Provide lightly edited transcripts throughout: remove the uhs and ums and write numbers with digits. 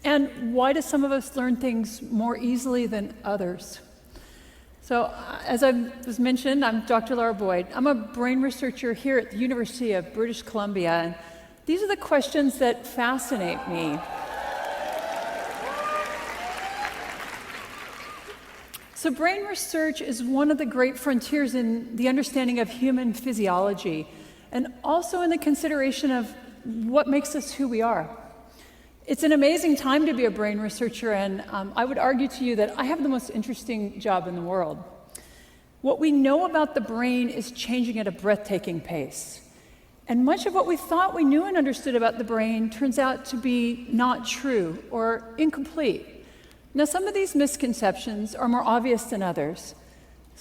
And why do some of us learn things more easily than others? So, as I was mentioned, I'm Dr. Lara Boyd. I'm a brain researcher here at the University of British Columbia, and these are the questions that fascinate me. So brain research is one of the great frontiers in the understanding of human physiology, and also in the consideration of what makes us who we are. It's an amazing time to be a brain researcher, and I would argue to you that I have the most interesting job in the world. What we know about the brain is changing at a breathtaking pace. And much of what we thought we knew and understood about the brain turns out to be not true or incomplete. Now, some of these misconceptions are more obvious than others.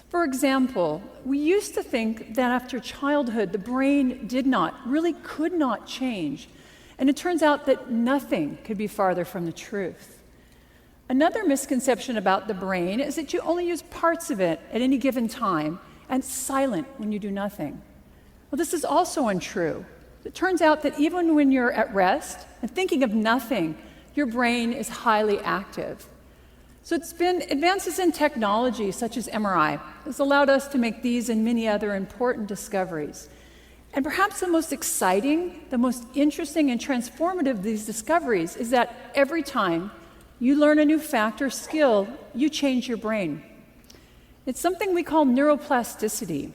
For example, we used to think that after childhood, the brain really could not change. And it turns out that nothing could be farther from the truth. Another misconception about the brain is that you only use parts of it at any given time, and it's silent when you do nothing. Well, this is also untrue. It turns out that even when you're at rest and thinking of nothing, your brain is highly active. So it's been advances in technology, such as MRI, has allowed us to make these and many other important discoveries. And perhaps the most exciting, the most interesting and transformative of these discoveries is that every time you learn a new fact or skill, you change your brain. It's something we call neuroplasticity.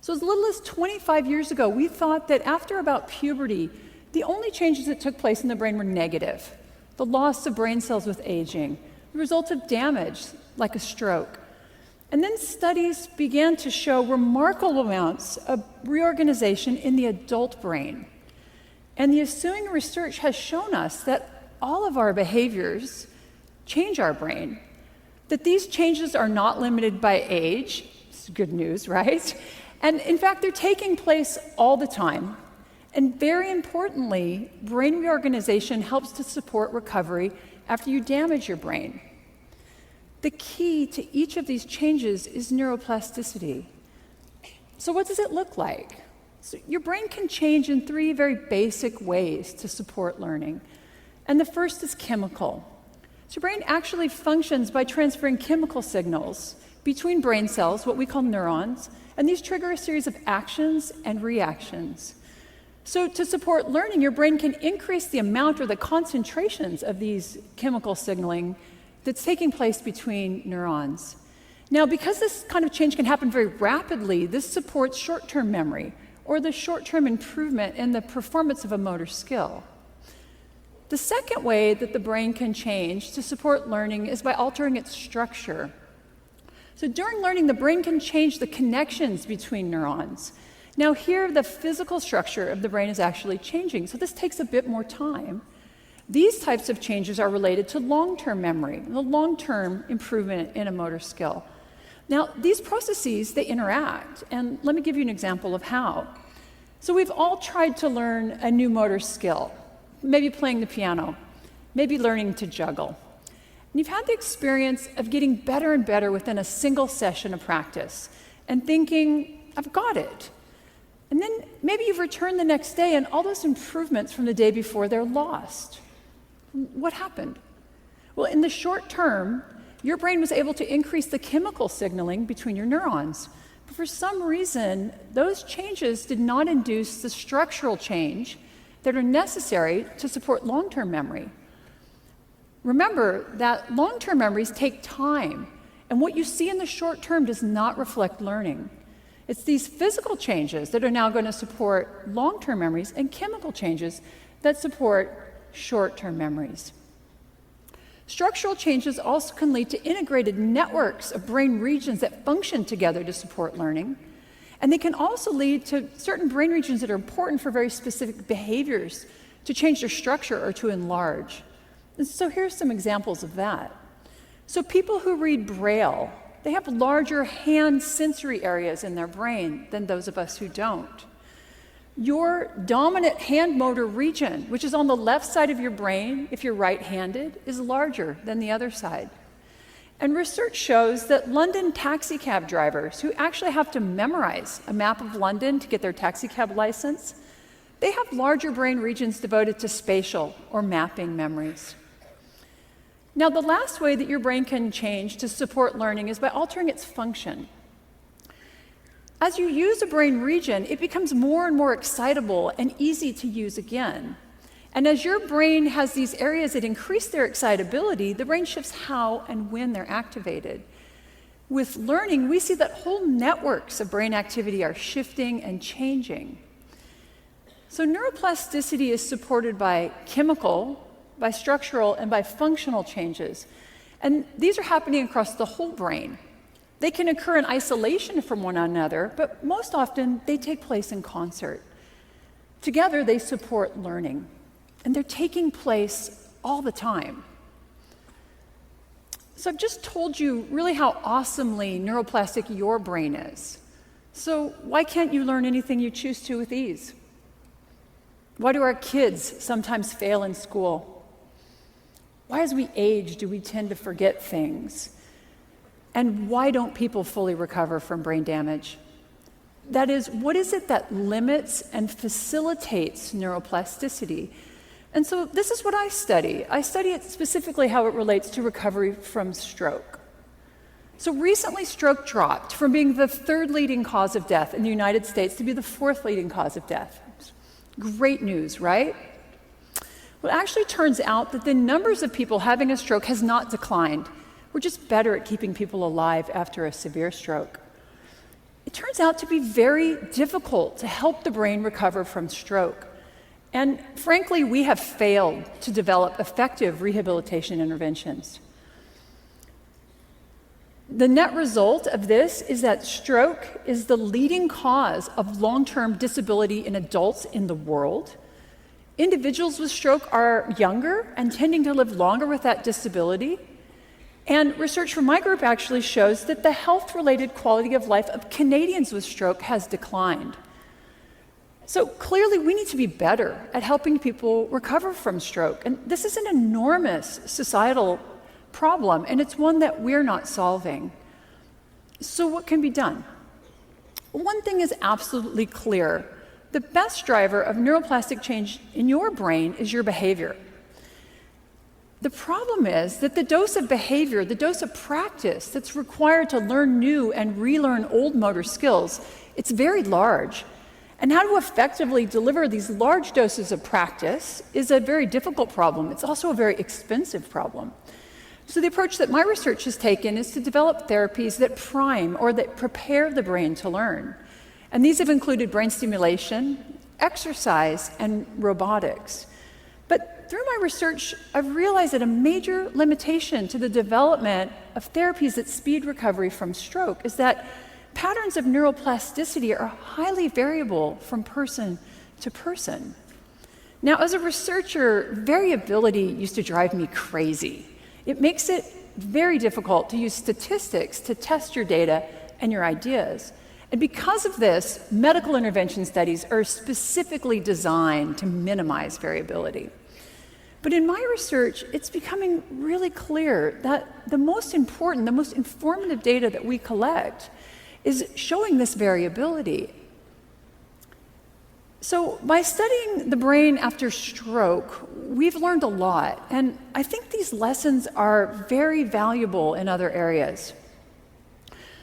So as little as 25 years ago, we thought that after about puberty, the only changes that took place in the brain were negative. The loss of brain cells with aging, the result of damage, like a stroke. And then studies began to show remarkable amounts of reorganization in the adult brain. And the ensuing research has shown us that all of our behaviors change our brain, that these changes are not limited by age. It's good news, right? And in fact, they're taking place all the time. And very importantly, brain reorganization helps to support recovery after you damage your brain. The key to each of these changes is neuroplasticity. So what does it look like? So your brain can change in three very basic ways to support learning. And the first is chemical. So your brain actually functions by transferring chemical signals between brain cells, what we call neurons, and these trigger a series of actions and reactions. So to support learning, your brain can increase the amount or the concentrations of these chemical signaling that's taking place between neurons. Now, because this kind of change can happen very rapidly, this supports short-term memory, or the short-term improvement in the performance of a motor skill. The second way that the brain can change to support learning is by altering its structure. So during learning, the brain can change the connections between neurons. Now here, the physical structure of the brain is actually changing, so this takes a bit more time. These types of changes are related to long-term memory, the long-term improvement in a motor skill. Now, these processes, they interact, and let me give you an example of how. So we've all tried to learn a new motor skill, maybe playing the piano, maybe learning to juggle. And you've had the experience of getting better and better within a single session of practice and thinking, I've got it. And then maybe you've returned the next day and all those improvements from the day before, they're lost. What happened? Well, in the short term, your brain was able to increase the chemical signaling between your neurons. But for some reason, those changes did not induce the structural change that are necessary to support long-term memory. Remember that long-term memories take time, and what you see in the short term does not reflect learning. It's these physical changes that are now going to support long-term memories and chemical changes that support short-term memories. Structural changes also can lead to integrated networks of brain regions that function together to support learning. And they can also lead to certain brain regions that are important for very specific behaviors to change their structure or to enlarge. And so here's some examples of that. So people who read Braille, they have larger hand sensory areas in their brain than those of us who don't. Your dominant hand motor region, which is on the left side of your brain, if you're right-handed, is larger than the other side. And research shows that London taxi cab drivers who actually have to memorize a map of London to get their taxi cab license, they have larger brain regions devoted to spatial or mapping memories. Now, the last way that your brain can change to support learning is by altering its function. As you use a brain region, it becomes more and more excitable and easy to use again. And as your brain has these areas that increase their excitability, the brain shifts how and when they're activated. With learning, we see that whole networks of brain activity are shifting and changing. So neuroplasticity is supported by chemical, by structural, and by functional changes. And these are happening across the whole brain. They can occur in isolation from one another, but most often they take place in concert. Together, they support learning, and they're taking place all the time. So I've just told you really how awesomely neuroplastic your brain is. So why can't you learn anything you choose to with ease? Why do our kids sometimes fail in school? Why, as we age, do we tend to forget things? And why don't people fully recover from brain damage? That is, what is it that limits and facilitates neuroplasticity? And so this is what I study. I study it specifically how it relates to recovery from stroke. So recently, stroke dropped from being the third leading cause of death in the United States to be the fourth leading cause of death. Great news, right? Well, it actually turns out that the numbers of people having a stroke has not declined. We're just better at keeping people alive after a severe stroke. It turns out to be very difficult to help the brain recover from stroke. And frankly, we have failed to develop effective rehabilitation interventions. The net result of this is that stroke is the leading cause of long-term disability in adults in the world. Individuals with stroke are younger and tending to live longer with that disability. And research from my group actually shows that the health-related quality of life of Canadians with stroke has declined. So clearly, we need to be better at helping people recover from stroke. And this is an enormous societal problem, and it's one that we're not solving. So what can be done? One thing is absolutely clear. The best driver of neuroplastic change in your brain is your behavior. The problem is that the dose of behavior, the dose of practice that's required to learn new and relearn old motor skills, it's very large. And how to effectively deliver these large doses of practice is a very difficult problem. It's also a very expensive problem. So the approach that my research has taken is to develop therapies that prime or that prepare the brain to learn. And these have included brain stimulation, exercise, and robotics. But through my research, I've realized that a major limitation to the development of therapies that speed recovery from stroke is that patterns of neuroplasticity are highly variable from person to person. Now, as a researcher, variability used to drive me crazy. It makes it very difficult to use statistics to test your data and your ideas. And because of this, medical intervention studies are specifically designed to minimize variability. But in my research, it's becoming really clear that the most important, the most informative data that we collect is showing this variability. So by studying the brain after stroke, we've learned a lot, and I think these lessons are very valuable in other areas.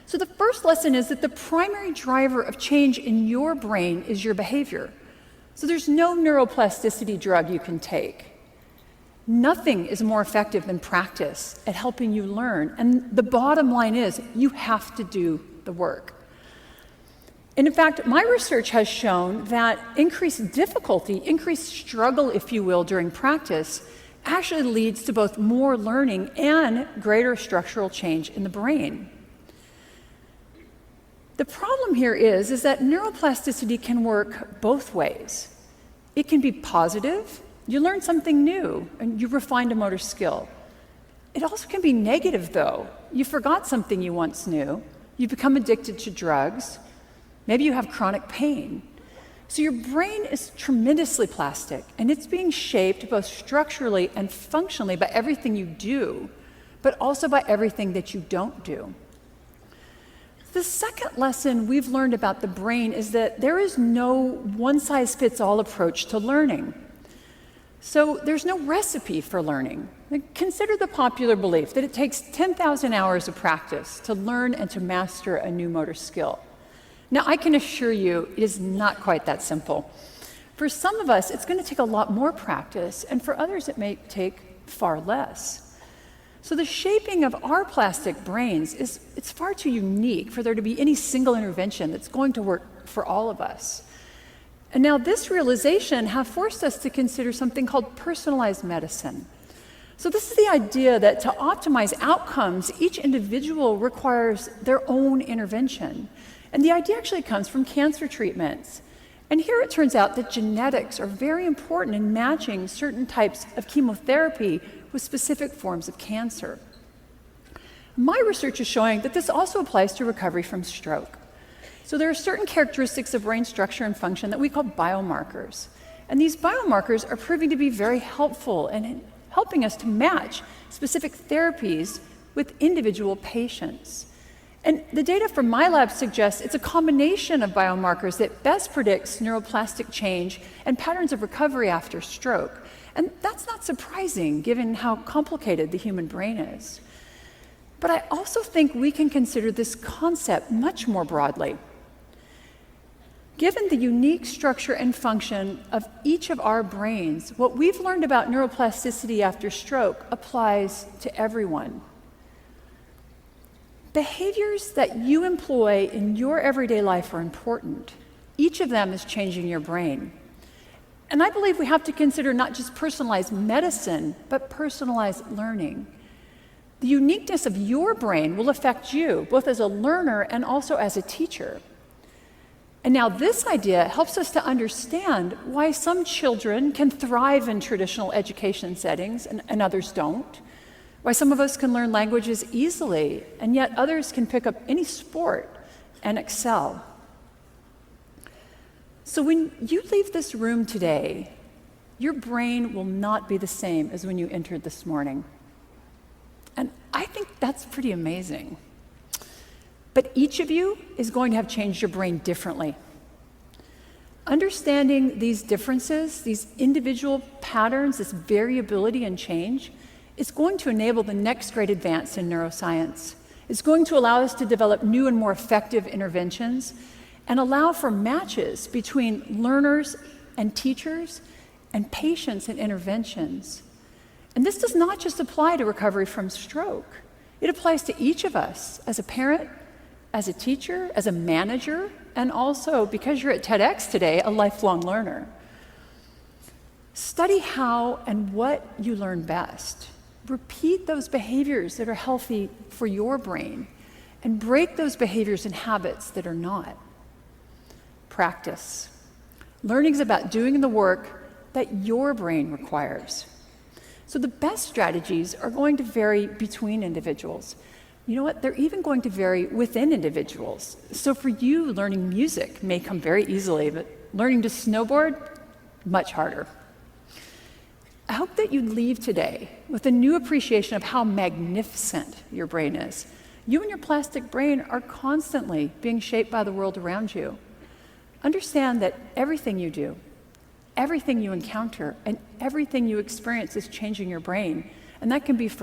So the first lesson is that the primary driver of change in your brain is your behavior. So there's no neuroplasticity drug you can take. Nothing is more effective than practice at helping you learn, and the bottom line is you have to do the work. And in fact, my research has shown that increased difficulty, increased struggle, if you will, during practice actually leads to both more learning and greater structural change in the brain. The problem here is that neuroplasticity can work both ways. It can be positive. You learn something new and you refined a motor skill. It also can be negative, though. You forgot something you once knew. You become addicted to drugs. Maybe you have chronic pain. So your brain is tremendously plastic, and it's being shaped both structurally and functionally by everything you do, but also by everything that you don't do. The second lesson we've learned about the brain is that there is no one-size-fits-all approach to learning. So there's no recipe for learning. Consider the popular belief that it takes 10,000 hours of practice to learn and to master a new motor skill. Now, I can assure you it is not quite that simple. For some of us, it's going to take a lot more practice, and for others, it may take far less. So the shaping of our plastic brains it's far too unique for there to be any single intervention that's going to work for all of us. And now this realization have forced us to consider something called personalized medicine. So this is the idea that to optimize outcomes, each individual requires their own intervention. And the idea actually comes from cancer treatments. And here it turns out that genetics are very important in matching certain types of chemotherapy with specific forms of cancer. My research is showing that this also applies to recovery from stroke. So there are certain characteristics of brain structure and function that we call biomarkers. And these biomarkers are proving to be very helpful in helping us to match specific therapies with individual patients. And the data from my lab suggests it's a combination of biomarkers that best predicts neuroplastic change and patterns of recovery after stroke. And that's not surprising given how complicated the human brain is. But I also think we can consider this concept much more broadly. Given the unique structure and function of each of our brains, what we've learned about neuroplasticity after stroke applies to everyone. Behaviors that you employ in your everyday life are important. Each of them is changing your brain. And I believe we have to consider not just personalized medicine, but personalized learning. The uniqueness of your brain will affect you, both as a learner and also as a teacher. And now this idea helps us to understand why some children can thrive in traditional education settings and others don't. Why some of us can learn languages easily, and yet others can pick up any sport and excel. So when you leave this room today, your brain will not be the same as when you entered this morning. And I think that's pretty amazing. But each of you is going to have changed your brain differently. Understanding these differences, these individual patterns, this variability and change, it's going to enable the next great advance in neuroscience. It's going to allow us to develop new and more effective interventions and allow for matches between learners and teachers and patients and interventions. And this does not just apply to recovery from stroke. It applies to each of us as a parent, as a teacher, as a manager, and also, because you're at TEDx today, a lifelong learner. Study how and what you learn best. Repeat those behaviors that are healthy for your brain and break those behaviors and habits that are not. Practice. Learning is about doing the work that your brain requires. So the best strategies are going to vary between individuals. You know what? They're even going to vary within individuals. So for you, learning music may come very easily, but learning to snowboard, much harder. I hope that you leave today with a new appreciation of how magnificent your brain is. You and your plastic brain are constantly being shaped by the world around you. Understand that everything you do, everything you encounter, and everything you experience is changing your brain. And that can be for